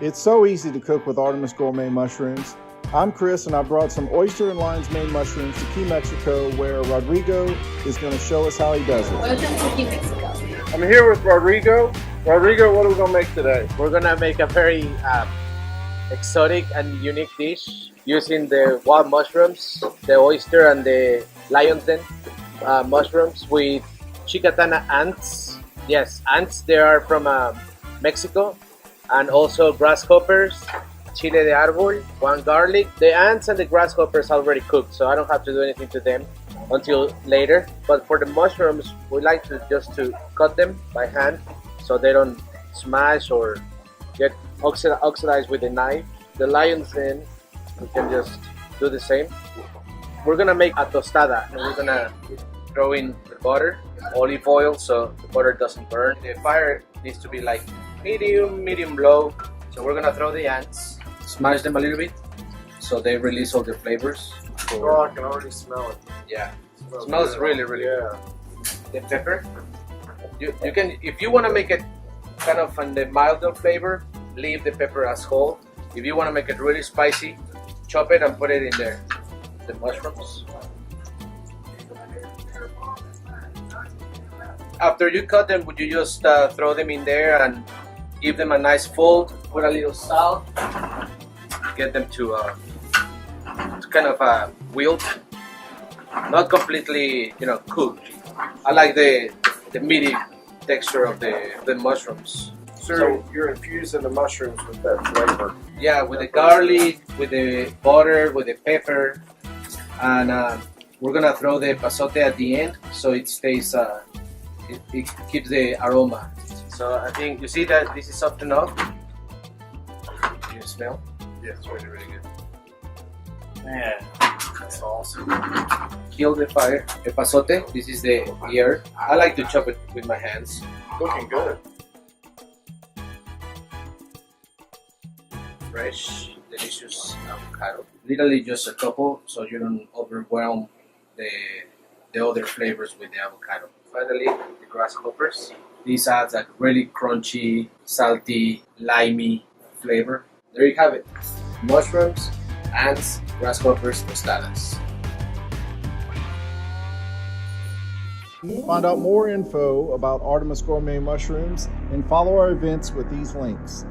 It's so easy to cook with Artemis Gourmet Mushrooms. I'm Chris, and I brought some oyster and lion's mane mushrooms to Key, Mexico, where Rodrigo is going to show us how he does it. Welcome to Key, Mexico. I'm here with Rodrigo. Rodrigo, what are we going to make today? We're gonna make a very exotic and unique dish using the wild mushrooms, the oyster and the lion's den mushrooms with chicatana ants. Yes, ants. They are from Mexico, and also grasshoppers, chile de árbol, one garlic. The ants and the grasshoppers are already cooked, so I don't have to do anything to them until later. But for the mushrooms, we like to just cut them by hand so they don't smash or get oxidized with the knife. The lion's den, we can just do the same. We're gonna make a tostada, and we're gonna throw in the butter, olive oil, so the butter doesn't burn. The fire needs to be like medium low. So we're gonna throw the ants, smash them a little bit, so they release all the flavors. Oh, I can already smell it. Yeah, it smells really good. Yeah. The pepper, you can, if you want to make it kind of on the milder flavor, leave the pepper as whole. If you want to make it really spicy, chop it and put it in there. The mushrooms. After you cut them, would you just throw them in there and give them a nice fold? Put a little salt. Get them to kind of wilt, not completely, cooked. I like the meaty texture of the mushrooms. So you're infusing the mushrooms with that flavor. Yeah, with the garlic, with the butter, with the pepper, and we're gonna throw the pasote at the end, so it stays. It keeps the aroma. So I think you see that this is soft enough. Can you smell? Yeah, it's really good. Man, That's awesome. kill the fire. The pasote. This is the ear. I like to chop it with my hands. Looking good. Fresh, delicious avocado. Literally just a couple, so you don't overwhelm the other flavors with the avocado. Finally, the grasshoppers. This adds a really crunchy, salty, limey flavor. There you have it. Mushrooms, ants, grasshoppers, tostadas. Find out more info about Artemis Gourmet Mushrooms and follow our events with these links.